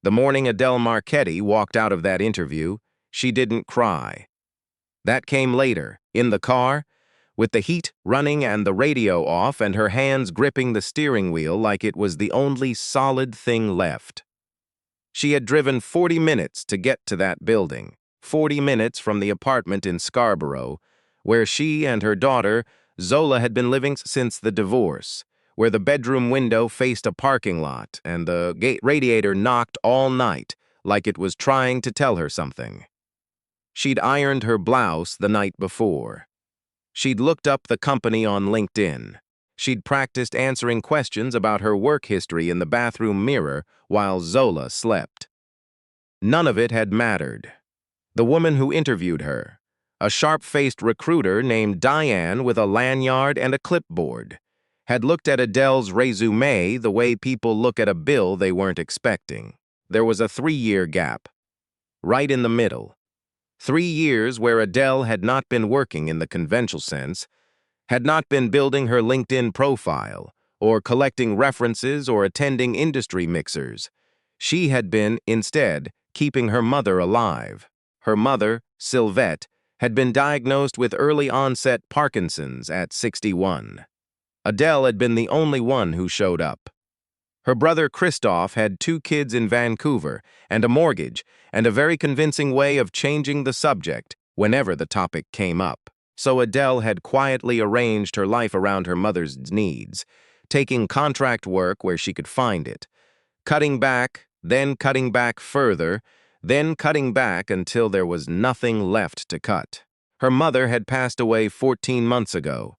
The morning Adele Marchetti walked out of that interview, she didn't cry. That came later, in the car, with the heat running and the radio off and her hands gripping the steering wheel like it was the only solid thing left. She had driven 40 minutes to get to that building, 40 minutes from the apartment in Scarborough, where she and her daughter, Zola, had been living since the divorce, where the bedroom window faced a parking lot and the gate radiator knocked all night like it was trying to tell her something. She'd ironed her blouse the night before. She'd looked up the company on LinkedIn. She'd practiced answering questions about her work history in the bathroom mirror while Zola slept. None of it had mattered. The woman who interviewed her, a sharp-faced recruiter named Diane with a lanyard and a clipboard, had looked at Adele's résumé the way people look at a bill they weren't expecting. There was a 3-year gap, right in the middle. 3 years where Adele had not been working in the conventional sense, had not been building her LinkedIn profile, or collecting references or attending industry mixers. She had been, instead, keeping her mother alive. Her mother, Sylvette, had been diagnosed with early-onset Parkinson's at 61. Adele had been the only one who showed up. Her brother Christophe had 2 kids in Vancouver and a mortgage and a very convincing way of changing the subject whenever the topic came up. So Adele had quietly arranged her life around her mother's needs, taking contract work where she could find it, cutting back, then cutting back further, then cutting back until there was nothing left to cut. Her mother had passed away 14 months ago,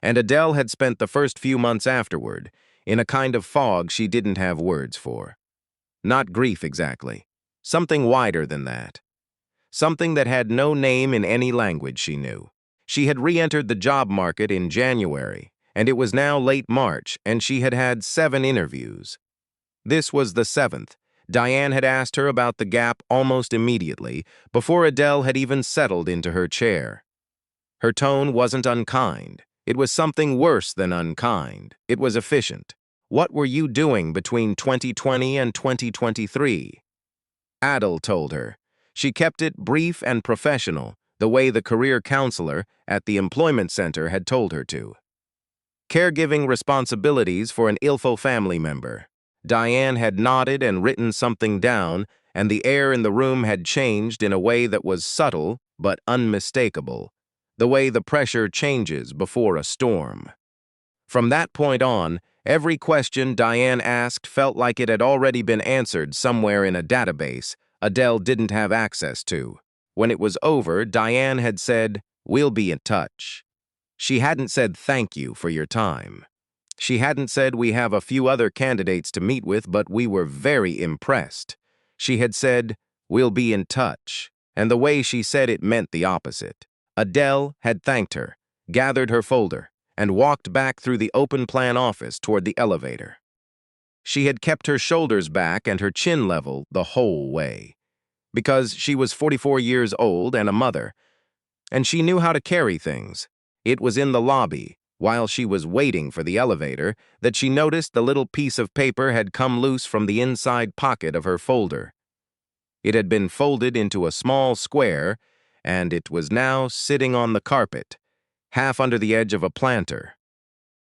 and Adele had spent the first few months afterward in a kind of fog she didn't have words for. Not grief exactly. Something wider than that. Something that had no name in any language she knew. She had re-entered the job market in January, and it was now late March, and she had had 7 interviews. This was the 7th. Diane had asked her about the gap almost immediately, before Adele had even settled into her chair. Her tone wasn't unkind. It was something worse than unkind. It was efficient. What were you doing between 2020 and 2023? Adele told her. She kept it brief and professional, the way the career counselor at the employment center had told her to. Caregiving responsibilities for an ILFO family member. Diane had nodded and written something down, and the air in the room had changed in a way that was subtle but unmistakable, the way the pressure changes before a storm. From that point on, every question Diane asked felt like it had already been answered somewhere in a database Adele didn't have access to. When it was over, Diane had said, "We'll be in touch." She hadn't said thank you for your time. She hadn't said we have a few other candidates to meet with, but we were very impressed. She had said, "We'll be in touch," and the way she said it meant the opposite. Adele had thanked her, gathered her folder, and walked back through the open-plan office toward the elevator. She had kept her shoulders back and her chin level the whole way, because she was 44 years old and a mother, and she knew how to carry things. It was in the lobby, while she was waiting for the elevator, that she noticed the little piece of paper had come loose from the inside pocket of her folder. It had been folded into a small square, and it was now sitting on the carpet, half under the edge of a planter.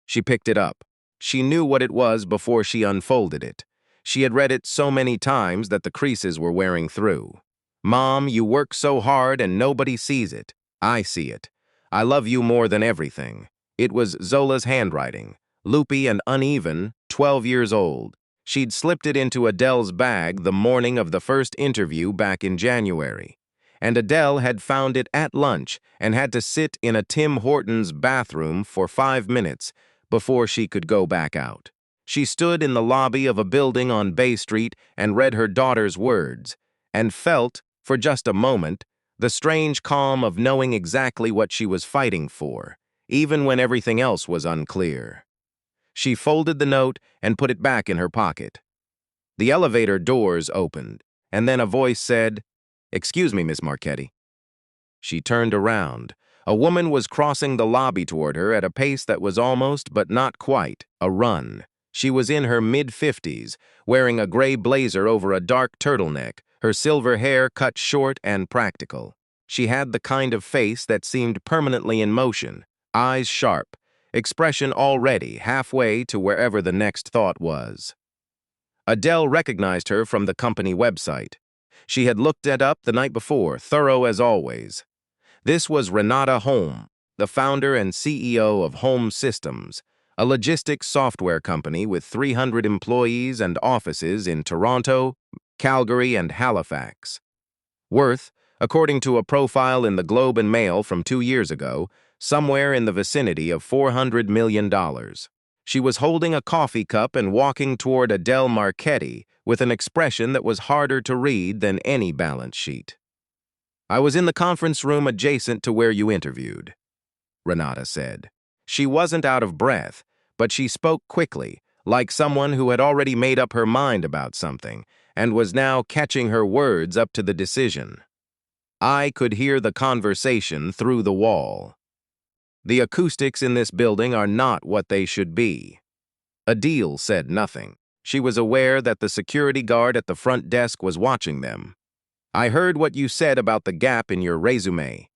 She picked it up. She knew what it was before she unfolded it. She had read it so many times that the creases were wearing through. "Mom, you work so hard and nobody sees it. I see it. I love you more than everything." It was Zola's handwriting, loopy and uneven, 12 years old. She'd slipped it into Adele's bag the morning of the first interview back in January. And Adele had found it at lunch and had to sit in a Tim Hortons bathroom for 5 minutes before she could go back out. She stood in the lobby of a building on Bay Street and read her daughter's words, and felt, for just a moment, the strange calm of knowing exactly what she was fighting for, even when everything else was unclear. She folded the note and put it back in her pocket. The elevator doors opened, and then a voice said, "Excuse me, Miss Marchetti." She turned around. A woman was crossing the lobby toward her at a pace that was almost, but not quite, a run. She was in her mid-50s, wearing a gray blazer over a dark turtleneck, her silver hair cut short and practical. She had the kind of face that seemed permanently in motion, eyes sharp, expression already halfway to wherever the next thought was. Adele recognized her from the company website. She had looked it up the night before, thorough as always. This was Renata Holm, the founder and CEO of Holm Systems, a logistics software company with 300 employees and offices in Toronto, Calgary, and Halifax. Worth, according to a profile in the Globe and Mail from 2 years ago, somewhere in the vicinity of $400 million. She was holding a coffee cup and walking toward Adele Marchetti with an expression that was harder to read than any balance sheet. "I was in the conference room adjacent to where you interviewed," Renata said. She wasn't out of breath, but she spoke quickly, like someone who had already made up her mind about something and was now catching her words up to the decision. I could hear the conversation through the wall. The acoustics in this building are not what they should be. Adele said nothing. She was aware that the security guard at the front desk was watching them. "I heard what you said about the gap in your résumé."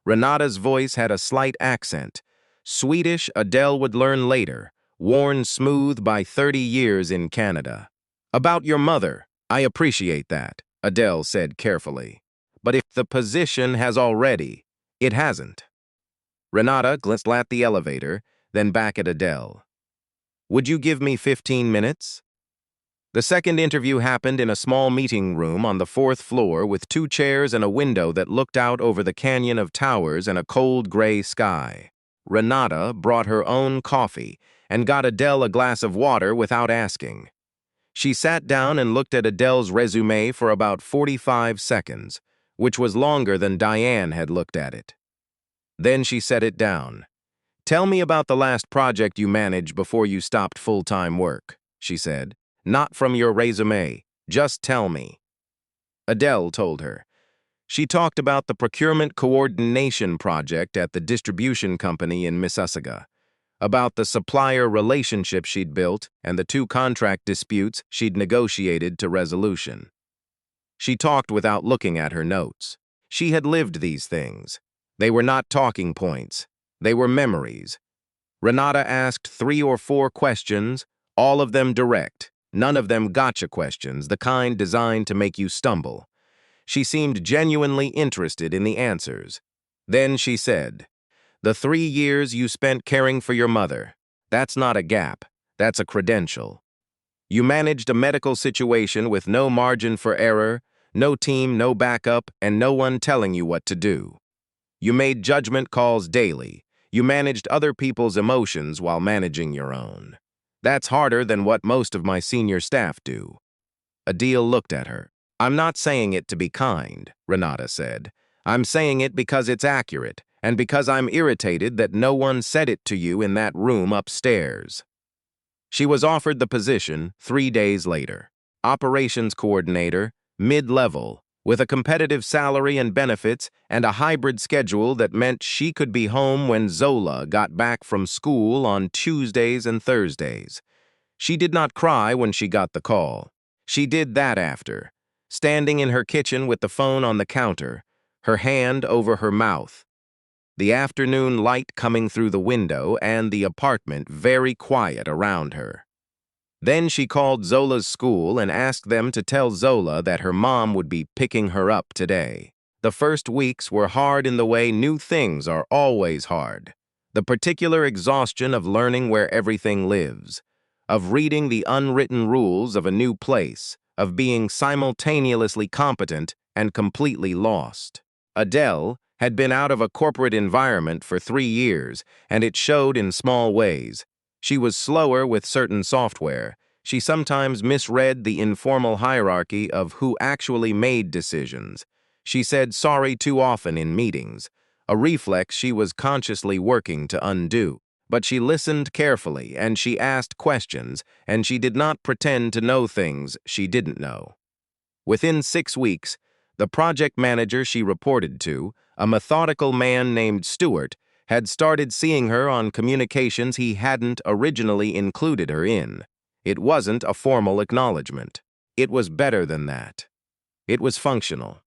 Renata's voice had a slight accent. Swedish, Adele would learn later, worn smooth by 30 years in Canada. "About your mother, I appreciate that," Adele said carefully. "But if the position has already, it hasn't." Renata glanced at the elevator, then back at Adele. "Would you give me 15 minutes? The second interview happened in a small meeting room on the 4th floor with 2 chairs and a window that looked out over the canyon of towers and a cold gray sky. Renata brought her own coffee and got Adele a glass of water without asking. She sat down and looked at Adele's résumé for about 45 seconds, which was longer than Diane had looked at it. Then she set it down. "Tell me about the last project you managed before you stopped full-time work," she said. "Not from your résumé, just tell me." Adele told her. She talked about the procurement coordination project at the distribution company in Mississauga, about the supplier relationship she'd built and the 2 contract disputes she'd negotiated to resolution. She talked without looking at her notes. She had lived these things. They were not talking points. They were memories. Renata asked 3 or 4 questions, all of them direct, none of them gotcha questions, the kind designed to make you stumble. She seemed genuinely interested in the answers. Then she said, "The 3 years you spent caring for your mother, that's not a gap, that's a credential. You managed a medical situation with no margin for error, no team, no backup, and no one telling you what to do. You made judgment calls daily. You managed other people's emotions while managing your own. That's harder than what most of my senior staff do." Adele looked at her. "I'm not saying it to be kind," Renata said. "I'm saying it because it's accurate, and because I'm irritated that no one said it to you in that room upstairs." She was offered the position 3 days later. Operations coordinator, mid-level, with a competitive salary and benefits and a hybrid schedule that meant she could be home when Zola got back from school on Tuesdays and Thursdays. She did not cry when she got the call. She did that after, standing in her kitchen with the phone on the counter, her hand over her mouth. The afternoon light coming through the window and the apartment very quiet around her. Then she called Zola's school and asked them to tell Zola that her mom would be picking her up today. The first weeks were hard in the way new things are always hard. The particular exhaustion of learning where everything lives, of reading the unwritten rules of a new place, of being simultaneously competent and completely lost. Adele had been out of a corporate environment for 3 years, and it showed in small ways. She was slower with certain software. She sometimes misread the informal hierarchy of who actually made decisions. She said sorry too often in meetings, a reflex she was consciously working to undo. But she listened carefully, and she asked questions, and she did not pretend to know things she didn't know. Within 6 weeks, the project manager she reported to, a methodical man named Stewart, had started seeing her on communications he hadn't originally included her in. It wasn't a formal acknowledgement. It was better than that. It was functional.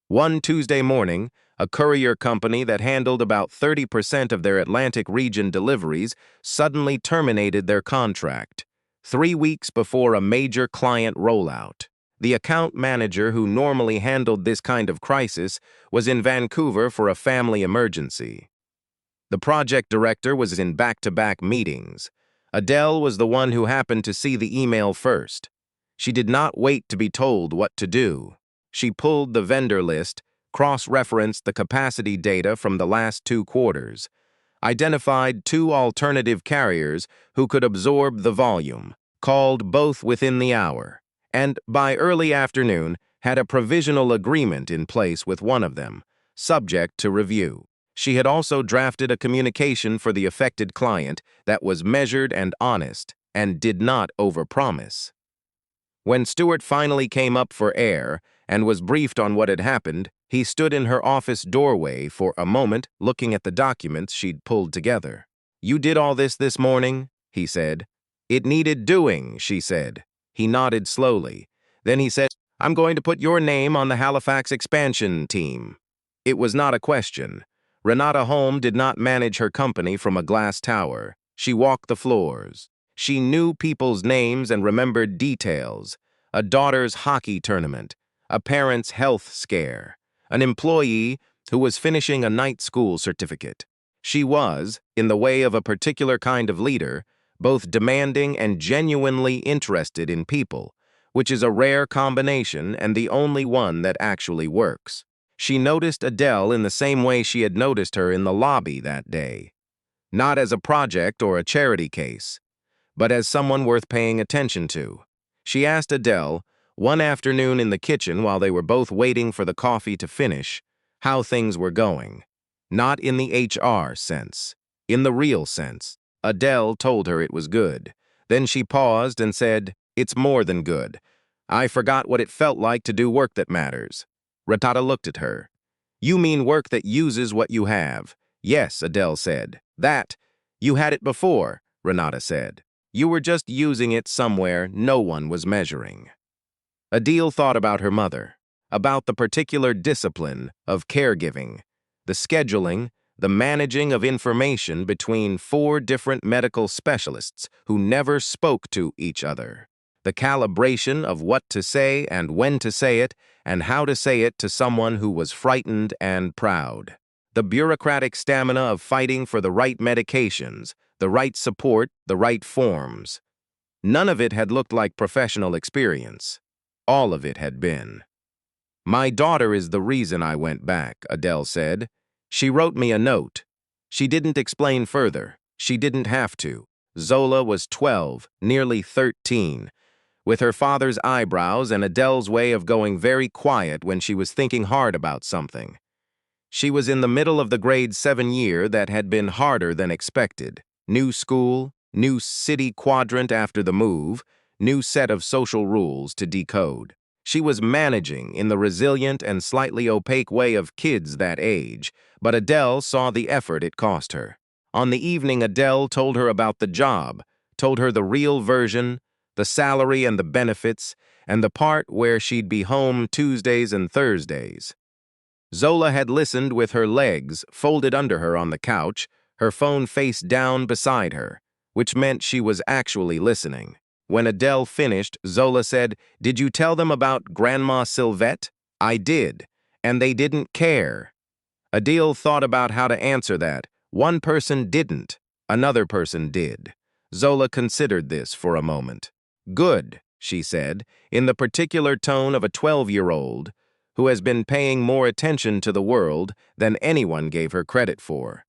One Tuesday morning, a courier company that handled about 30% of their Atlantic region deliveries suddenly terminated their contract, 3 weeks before a major client rollout. The account manager who normally handled this kind of crisis was in Vancouver for a family emergency. The project director was in back-to-back meetings. Adele was the one who happened to see the email first. She did not wait to be told what to do. She pulled the vendor list, cross-referenced the capacity data from the last 2 quarters, identified 2 alternative carriers who could absorb the volume, called both within the hour, and by early afternoon had a provisional agreement in place with one of them, subject to review. She had also drafted a communication for the affected client that was measured and honest and did not overpromise. When Stewart finally came up for air and was briefed on what had happened, he stood in her office doorway for a moment looking at the documents she'd pulled together. "You did all this morning?" he said. "It needed doing," she said. He nodded slowly. Then he said, "I'm going to put your name on the Halifax expansion team." It was not a question. Renata Holm did not manage her company from a glass tower. She walked the floors. She knew people's names and remembered details: a daughter's hockey tournament, a parent's health scare, an employee who was finishing a night school certificate. She was, in the way of a particular kind of leader, both demanding and genuinely interested in people, which is a rare combination and the only one that actually works. She noticed Adele in the same way she had noticed her in the lobby that day. Not as a project or a charity case, but as someone worth paying attention to. She asked Adele, one afternoon in the kitchen while they were both waiting for the coffee to finish, how things were going. Not in the HR sense, in the real sense. Adele told her it was good. Then she paused and said, "It's more than good. I forgot what it felt like to do work that matters." Renata looked at her. "You mean work that uses what you have?" "Yes," Adele said. "That. You had it before," Renata said. "You were just using it somewhere no one was measuring." Adele thought about her mother, about the particular discipline of caregiving, the scheduling, the managing of information between 4 different medical specialists who never spoke to each other, the calibration of what to say and when to say it and how to say it to someone who was frightened and proud, the bureaucratic stamina of fighting for the right medications, the right support, the right forms. None of it had looked like professional experience. All of it had been. "My daughter is the reason I went back," Adele said. "She wrote me a note." She didn't explain further. She didn't have to. Zola was 12, nearly 13, with her father's eyebrows and Adele's way of going very quiet when she was thinking hard about something. She was in the middle of the grade 7 year that had been harder than expected. New school, new city quadrant after the move, new set of social rules to decode. She was managing in the resilient and slightly opaque way of kids that age, but Adele saw the effort it cost her. On the evening Adele told her about the job, told her the real version, the salary and the benefits, and the part where she'd be home Tuesdays and Thursdays. Zola had listened with her legs folded under her on the couch, her phone face down beside her, which meant she was actually listening. When Adele finished, Zola said, "Did you tell them about Grandma Sylvette?" "I did, and they didn't care." Adele thought about how to answer that. One person didn't, another person did. Zola considered this for a moment. "Good," she said, in the particular tone of a 12-year-old who has been paying more attention to the world than anyone gave her credit for.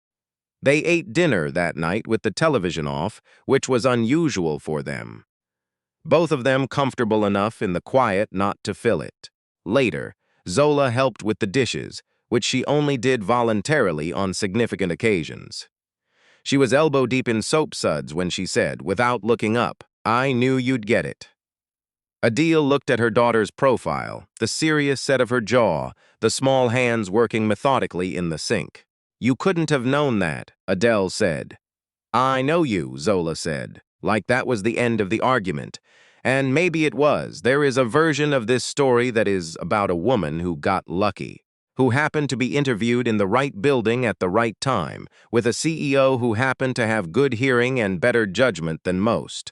They ate dinner that night with the television off, which was unusual for them. Both of them comfortable enough in the quiet not to fill it. Later, Zola helped with the dishes, which she only did voluntarily on significant occasions. She was elbow-deep in soap suds when she said, without looking up, "I knew you'd get it." Adele looked at her daughter's profile, the serious set of her jaw, the small hands working methodically in the sink. "You couldn't have known that," Adele said. "I know you," Zola said. like that was the end of the argument. And maybe it was. There is a version of this story that is about a woman who got lucky, who happened to be interviewed in the right building at the right time, with a CEO who happened to have good hearing and better judgment than most.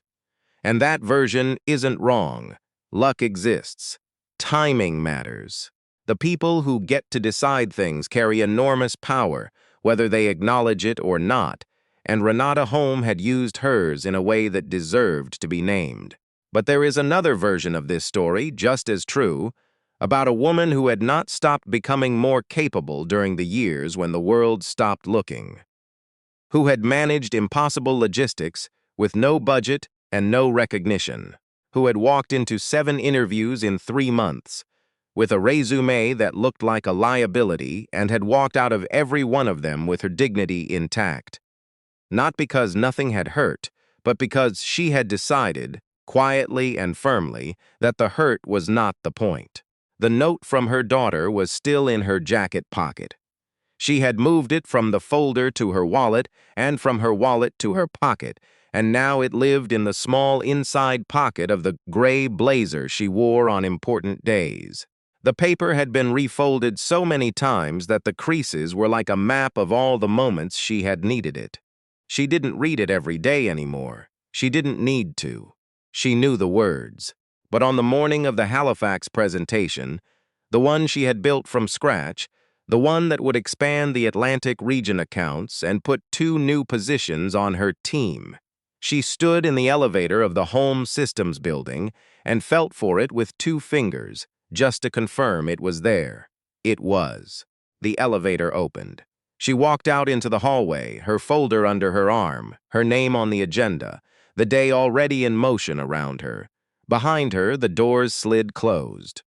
And that version isn't wrong. Luck exists. Timing matters. The people who get to decide things carry enormous power, whether they acknowledge it or not, and Renata Holm had used hers in a way that deserved to be named. But there is another version of this story, just as true, about a woman who had not stopped becoming more capable during the years when the world stopped looking, who had managed impossible logistics with no budget and no recognition, who had walked into 7 interviews in 3 months, with a résumé that looked like a liability and had walked out of every one of them with her dignity intact. Not because nothing had hurt, but because she had decided, quietly and firmly, that the hurt was not the point. The note from her daughter was still in her jacket pocket. She had moved it from the folder to her wallet and from her wallet to her pocket, and now it lived in the small inside pocket of the gray blazer she wore on important days. The paper had been refolded so many times that the creases were like a map of all the moments she had needed it. She didn't read it every day anymore. She didn't need to. She knew the words. But on the morning of the Halifax presentation, the one she had built from scratch, the one that would expand the Atlantic region accounts and put 2 new positions on her team, she stood in the elevator of the Home Systems building and felt for it with 2 fingers, just to confirm it was there. It was. The elevator opened. She walked out into the hallway, her folder under her arm, her name on the agenda, the day already in motion around her. Behind her, the doors slid closed.